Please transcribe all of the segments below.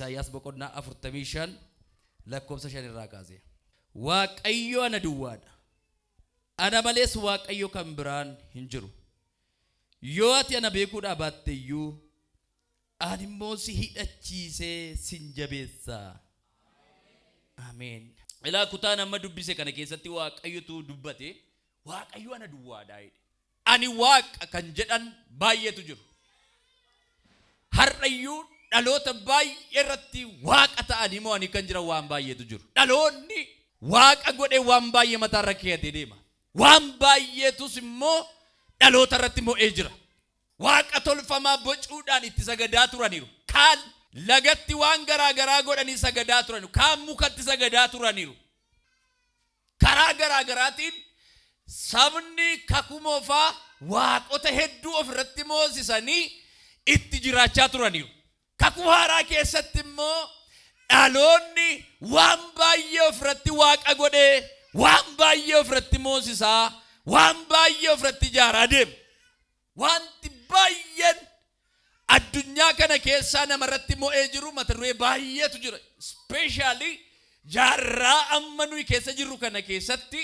Isaayyaas boqonnaa 45 lakkoofsa 5 irraa kaasee. Waaqayyo ana duwwaadha. Ana malees waaqayyo kan biraan hin jiru. Yoo ati ana beekuudhaa baatte iyyuu ani immoo si hidhachiisee sin jabeessa. Ameen. Ilaa kutaan amma dubbise kana keessatti waaqayyotu dubbate. Waaqayyo ana duwwaadha. Ani waaqa kan jedhan baay'eetu jiru. Har'ayyuu dhaloota baay'ee irratti waaqa ta'anii moo ani kan jiran waan baay'eetu jiru. Dhaloonni waaqa godhee waan baay'ee mataa irra keeyatee deema. Waan baay'eetus immoo dhaloota irratti mo'ee jira. Waaqa tolfamaa bocuudhaan itti sagadaa turaniiru. Kaan lagatti waan garaagaraa godhanii sagadaa turaniiru. Kaan mukatti sagadaa turaniiru. Karaa garaagaraatiin sabni kakumoofaa waaqota hedduu ofirratti moosisanii itti jiraachaa turaniiru. Kakuu haaraa keessatti immoo dhaloonni waan baay'ee ofirratti waaqa godhee waan baay'ee ofirratti moosisaa waan baay'ee ofirratti ijaaraa deema. Wanti baay'een addunyaa kana keessaa namarratti mo'ee jiru mata duree baay'eetu jira. Especially jaarraa amma nuyi keessa jirru kana keessatti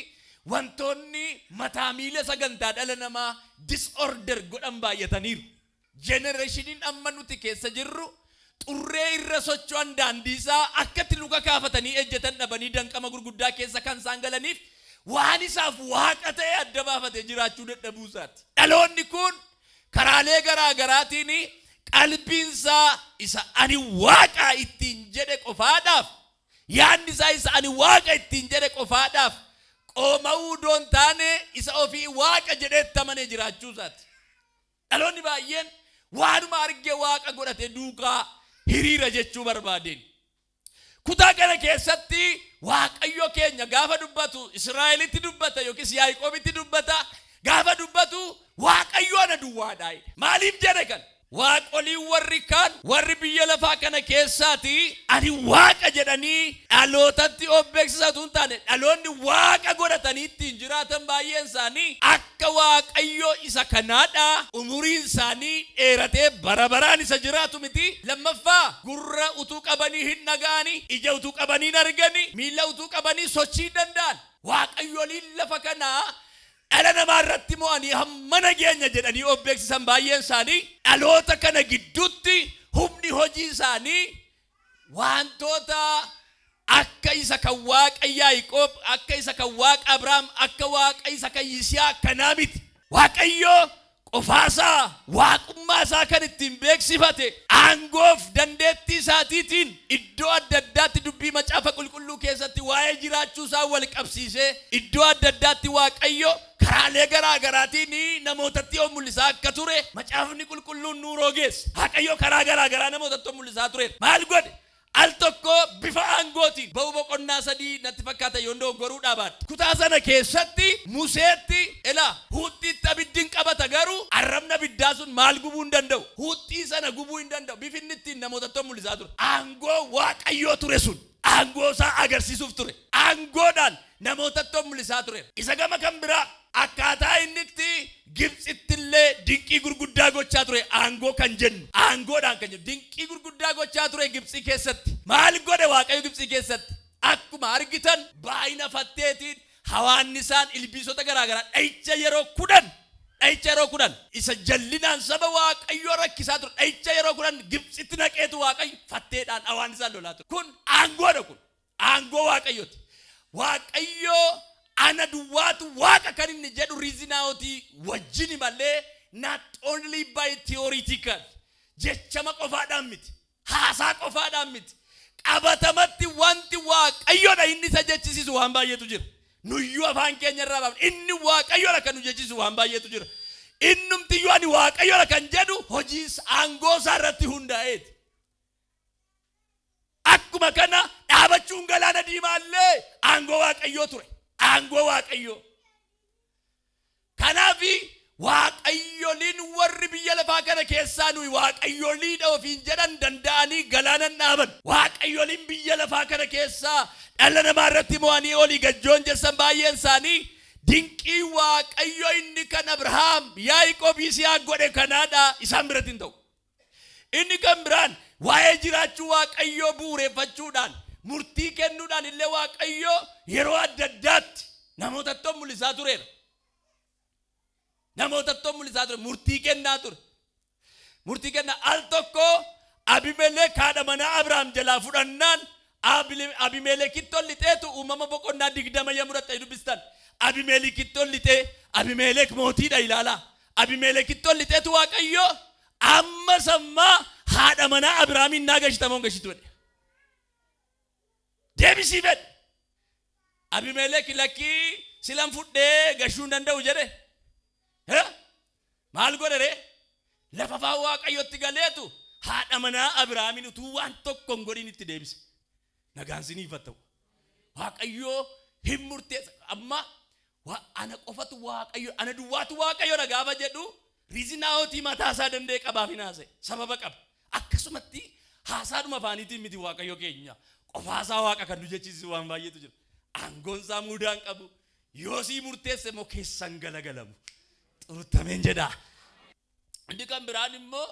wantoonni mataa miila sagantaa dhala namaa disorder godhan baay'ataniiru. Generationiin amma nuti keessa jirru xurree irra socho'an daandiisaa akkatti luka kaafatanii ejjetan dhabanii danqama gurguddaa keessa kan isaan galaniif waan isaaf waaqa ta'e adda baafatee jiraachuu dadhabuusaati. Dhaloonni kun karaalee garaagaraatiin qalbiinsaa isa ani waaqa ittiin jedhe qofaadhaaf yaadni isaa isa ani waaqa ittiin jedhe qofaadhaaf qooma'uu doon taane isa ofii waaqa jedheetti amanee jiraachuusaati. Dhaloonni baay'een waanuma argee waaqa godhate duukaa hiriira jechuu barbaadeen. Kutaa kana keessatti waaqayyo keenya gaafa dubbatu Israa'elitti dubbata yookiis Yaaqoobitti dubbata. Gaafa dubbatu waaqayyo ana duwwaadha. Maaliif jedhe kan? Waaqoliin warri kaan warri biyya lafaa kana keessaati ani waaqa jedhanii dhalootatti of beeksisatu hin taane dhaloonni waaqa godhatanii ittiin jiraatan baay'een isaanii akka waaqayyo isa kanaadha umuriin isaanii dheeratee bara baraan isa jiraatu miti. Lammaffaa gurra utuu qabanii hin dhaga'anii ija utuu qabanii hin arganii miila utuu qabanii sochii danda'an waaqayyoliin lafa kanaa dhala namaa irratti mo'anii hamma nageenya jedhanii of beeksisan baay'een isaanii dhaloota kana gidduutti humni hojii isaanii wantoota akka isa kan waaqa Yaaqoob akka isa kan waaqa Abrahaam akka waaqa isa kan Yisihaaq kanaa miti. Waaqayyo qofaasaa waaqummaa isaa kan ittiin beeksifate aangoof dandeettii isaatiitiin iddoo adda addaatti dubbii macaafa qulqulluu keessatti waa'ee jiraachuu isaa wal qabsiisee iddoo adda addaatti waaqayyo karaalee garaagaraatiin namootatti of mul'isaa akka ture macaafni qulqulluun nu rogeessa. Waaqayyo karaa garaagaraa namootatti of mul'isaa ture. Maal godhe? Al tokko bifa aangootiin ba'uu boqonnaa 3 natti fakkaata yoondoo goruu dhaabaadha. Kutaa sana keessatti Museetti huuxxiitti abiddiin qabata garuu arrabna abiddaa sun maal gubuu hin danda'u. Huuxxii sana gubuu hin danda'u. Bifi inni ittiin namootatti of mul'isaa ture. Aangoo waaqayyoo ture sun. Aangoo isaa agarsiisuuf ture. Aangoodhaan namootatti of mul'isaa ture. Isa gama kan biraa akkaataa inni itti Gibxitti illee dinqii gurguddaa gochaa ture aangoo kan jennu aangoodhaan kan jennu dinqii gurguddaa gochaa ture Gibxii keessatti. Maal godhe waaqayyo Gibxii keessatti? Akkuma argitan baay'ina fatteetiin hawaannisaan ilbiisota garaagaraa dha'icha yeroo 10 isa jallinaan saba waaqayyoo rakkisaa ture dha'icha yeroo 10 Gibxitti naqeetu waaqayyo fatteedhaan hawaannisaan lolaa ture. Kun aangoodha. Kun aangoo waaqayyooti. Waaqayyoo ana duwwaatu waaqa kan inni jedhu riizinaawoti wajjini malee not only by theoretical jechama qofaadhaan miti haasaa qofaadhaan miti qabatamatti wanti waaqayyoodha inni isa jechisiisu waan baay'eetu jira. Nuyyuu afaan keenya irraa baafne inni waaqayyoodha kan nu jechisiisu waan baay'eetu jira. Innumtiyyuu ani waaqayyoodha kan jedhu hojiis aangoo isaa irratti hundaa'eeti. Akkuma kana dhaabachuun galaana diimaallee aangoo waaqayyoo ture. Aangoo waaqayyoo. Kanaafi waaqayyoliin warri biyya lafaa kana keessaa nuyi waaqayyoliidha ofiin jedhan danda'anii galaana dhaaban. Waaqayyoliin biyya lafaa kana keessaa dhala namaa irratti mo'anii olii gajjoon jessan baay'een isaanii dinqii waaqayyo inni kan Abrahaam Yaaqoob Yisihaaq godhe kanaadha isaan biratti hin ta'u. Inni kan biraan waa'ee jiraachuu waaqayyoo bu'uureffachuudhaan murtii kennuudhaan illee waaqayyoo yeroo adda addaatti namootatti mul'isaa tureera. Namootatti mul'isaa ture, murtii kennaa ture. Murtii kennaa al tokko Abimelek haadha manaa Abrahaam jalaa fudhannaan Abimelekit tolliteetu uumama boqonnaa 20 yemmuu dubbistan Abimelekit tollitee Abimelek mootiidha ilaalaa. Abimelekit tolliteetu waaqayyoo amma sammaa haadha manaa Abrahaamin naa gashitamoon gashitu jedhe. Deebisii fedhe. Abimelek lakkii silan fudhee gashuu hin danda'u jedhe. Maal godhe? Lafa faa waaqayyotti galeetu haadha manaa Abrahaamin utuu waan tokko hin godhin itti deebise. Nagaan siniif haa ta'u. Waaqayyoo hin murteessa. Amma ana qofatu waaqayyo, ana duwwaatu waaqayyo na gaafa jedhu riizinaawotii mataa isaa danda'e qabaaf hin haasa'e. Sababa qaba. Akkasumatti haasaadhuma afaaniitiin miti waaqayyo keenya. Qofaasaa waaqa kan nu jechiisu waan baay'eetu jira. Aangoon isaa mudaan qabu. Yoo sii murteesse immoo keessan galagalamu. Xurtameen jedha. Inni kan biraan immoo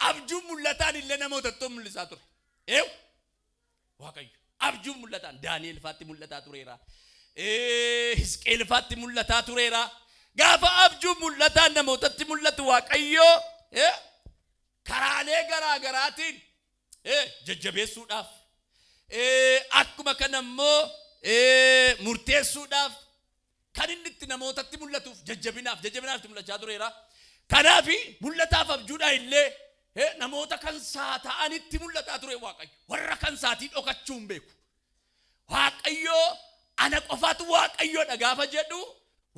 abjuun mul'ataan illee namootatti mul'isaa ture. Waaqayyo abjuun mul'ataan Daani'el faatti mul'ataa tureera. Hisqeel faatti mul'ataa tureera. Gaafa abjuun mul'ataan namootatti mul'atu waaqayyo karaalee garaa garaatiin jajjabeessuudhaaf akkuma kana immoo murteessuudhaaf kan inni itti namootatti mul'atuuf jajjabinaaf mul'achaa tureera. Kanaaf mul'ataaf abjuudhaa illee namoota kan saa ta'anitti mul'ataa ture waaqayyo. Warra kan saatii dhokachuu hin beeku. Waaqayyo ana qofaatu waaqayyoodha gaafa jedhu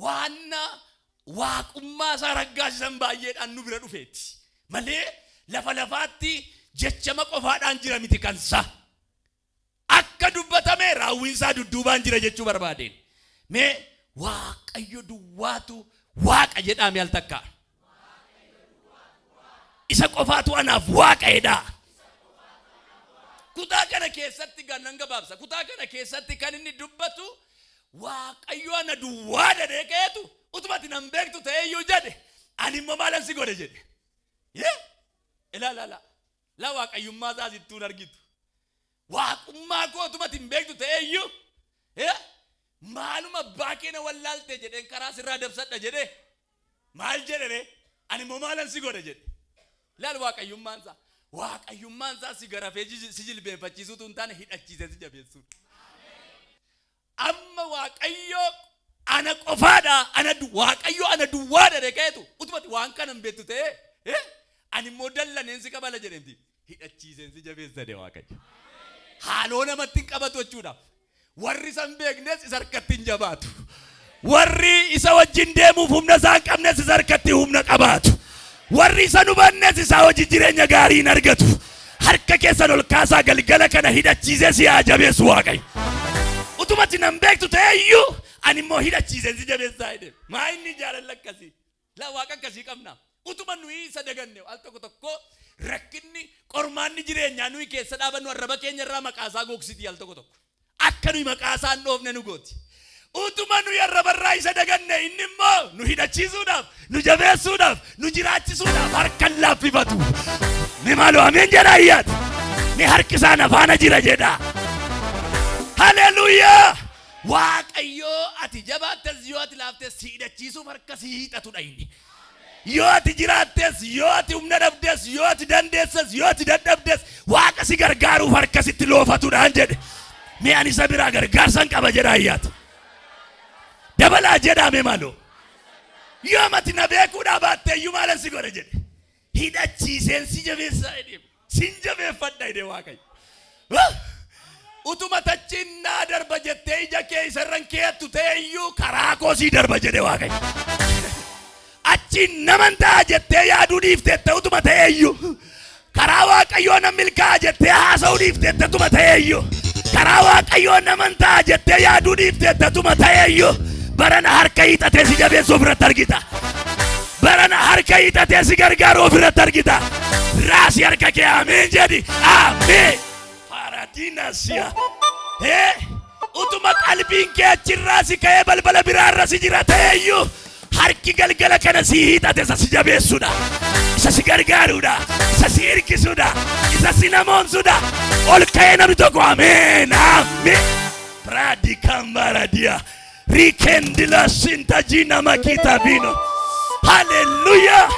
waan waaqummaa isaa raggaasisan baay'eedhaan nu bira dhufeeti. Malee lafa lafaatti jechama qofaadhaan jira miti kansa. Akka dubbatame raawwiinsaa dudduubaan jira jechuu barbaadeen. Mee waaqayyo duwwaatu waaqa jedhame al takka. Isa qofaatu anaaf waaqa'edha. Kutaa kana keessatti gannan gabaabsa. Kutaa kana keessatti kan inni dubbatu waaqayyo ana duwwaa jedhee keetu utubatti nan beektu ta'eyyuu jedhe ani immoo maalan si godhe jedhe. La waaqayyummaa isaa sittuun argitu. Waaqummaa koo utubatti hin beektu ta'eyyuu maaluma abbaa keena wallaalte jedheen karaa sirraa dabsadha jedhe maal jedhe ani immoo maalan si godhe jedhe. Laal waaqayyummaan isaa si garafee si jilbeenfachiisuutu hin taane hidhachiisee si jabeessuudha. Amma waaqayyo ana qofaadha, waaqayyo ana duwwaadha deekeetu utubatti waan kana hin beektu ta'e ani immoo dallaneen si qabala jedheenti hidhachiiseen si jabeessa de waaqayyo. Haaloo namatti hin qabatu jechuudhaaf. Warri isa hin beeknes isa harkatti hin jabaatu. Warri isa wajjin deemuuf humna isaa hin qabnes isa harkatti humna qabaatu. Warri isa hubannes isa hojii jireenya gaarii hin argatu. Harka keessan ol kaasaa galgala kana hidhachiisee si haa jabeessu waaqayyo. Utubatti nan beektu ta'eyyuu ani immoo hidhachiiseen si jabeessaa jedhe. Maa inni jaalala akkasii? La waaqa akkasii qabna. Utuma nuyi isa daganne al tokko tokko rakkinni qormaanni jireenyaa nuyi keessa dhaabannu arraba keenya irraa maqaasaa gogsiti al tokko tokko. Akka nuyi maqaasaa hin dhoofne nu gooti. Utuma nuyi arrabarraa isa daganne inni immoo nu hidhachiisuudhaaf, nu jabeessuudhaaf, nu jiraachisuudhaaf harka laaffifatu. Ni maaloo ameen jedha ayyaati. Ni harkisaan afaana jira jedha. Haleluuyaa. Waaqayyoo ati jabaattes yoo ati laaftes si hidhachiisuuf harka si hiixatudha inni. Yoo ati jiraattes, yoo ati humna dhabdes, yoo ati dandeesses, yoo ati dadhabdes waaqa si gargaaruuf harka sitti loofatudhaan jedhe. Mee ani isa biraa gargaarsan qaba jedha ayyaati. Dabalaa jedhame maaloo. Yoo mati na beekuudhaa baatteeyyuu maalan si godhe jedhe. Hidhachiiseen si jabeessaa jedhe. Sin jabeeffadha jedhe waaqayyo. Utuma tachinnaa darba jettee ija kee isarran keettu ta'eyyuu karaa koo sii darba jedhe waaqayyo. Achiin naman ta'a jettee yaaduu dhiifteetta utuma ta'eyyuu karaa waaqayyoo nan milkaa'a jettee haasa'uu dhiifteetta utuma ta'eyyuu karaa waaqayyoo naman ta'a jettee yaaduu dhiifteetta utuma ta'eyyuu barana harka hiixatee si jabeessu ofirratti argita. Barana harka hiixatee si gargaaru ofirratti argita. Raasi harka kee ameen jedhi ameen. Paradinasia. Utuma qalbiin kee achirraa si ka'ee balbala biraarra si jira ta'eyyuu harki galgala kana si hiixate isa si jabeessudha. isa si gargaaruudha, isa si hirkisuudha, isa si namoomsuudha. Ol ka'ee namni tokko ameen ameen. Bradi kambaradia rikendila sintajina makita bino. Hallelujah.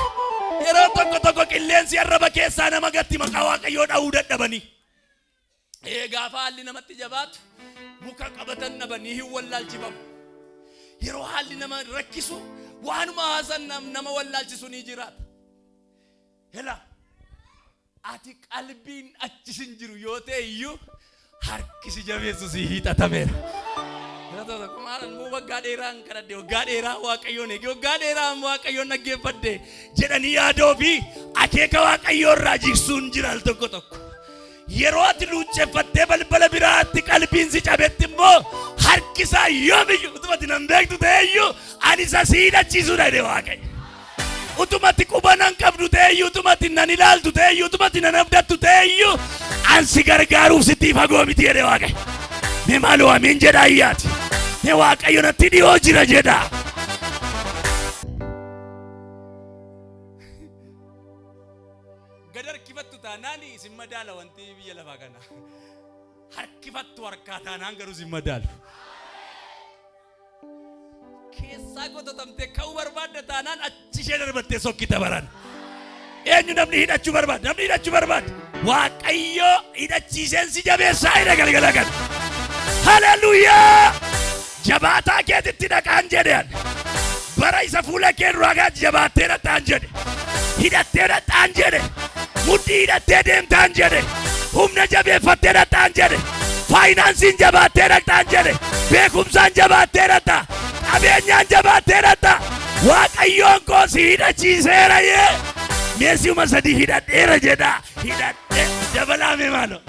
Yeroo tokko qilleensi arraba keessaa nama gatti maqaa Waaqayyoo dha'uu dadhabanii. Gaafa haalli namatti jabaatu muka qabatan dhabanii hin wallaalchifamu. Yeroo haalli nama rakkisu waanuma haasan nama wallaalchisu ni jiraata. Hela ati qalbiin achisin jiru yoo ta'e iyyuu harkisi jabeessu si hiixatameera. Kumaaran muu waggaa dheeraan kadhadhe waggaa dheeraa Waaqayyoon eege waggaa dheeraa Waaqayyoon dhaggeeffadhe jedhanii yaadoo fi akeeka Waaqayyoo irraa jigsuun jira al tokko. Yeroo ati luucceeffattee balbala biraatti qalbiin si cabetti immoo harkisaa yoomiyyuu utumatti nan beektu ta'eyyuu ani isa si hidhachiisuudha jedhe Waaqayyo. Utumatti quba nan qabdu ta'eyyuu utumatti nan ilaaltu ta'eyyuu utumatti nan abdattu ta'eyyuu an si gargaaruuf sitti fagoo miti jedhe Waaqayyo. Mee maaloo amiin jedha ayyaati. Mee Waaqayyo natti dhiyoo jira jedha. Harkifattu taanaan isin madaala wanti biyya lafaa kana. Harkifattu harkaa taanaan garuu isin madaalu. Keessaa qotatamtee ka'uu barbaadda taanaan achi ishee darbattee sokkita baran. Eenyu namni hidhachuu barbaada? Namni hidhachuu barbaada. Waaqayyo hidhachiiseen si jabeessaa hidha galgala kana. Hallelujah. Jabaataa keetitti dhaqaan jedhan. Bara isa fuula kee duraa gaati jabaattee dhaqaan jedhe. Hidhattee dhaqaan jedhe. Mudhii hidhattee deemtaan jedhe. Humna jabeeffattee dhaqaan jedhe. Faayinaansiin jabaattee dhaqaan jedhe. Beekumsaan jabaattee dhaqaa. Qabeenyaan jabaattee dhaqaa. Waaqayyoon koo si hidhachiiseera yee. Meesiuma sadii hidhadheera jedha. Hidhadhee dabalaame maaloo.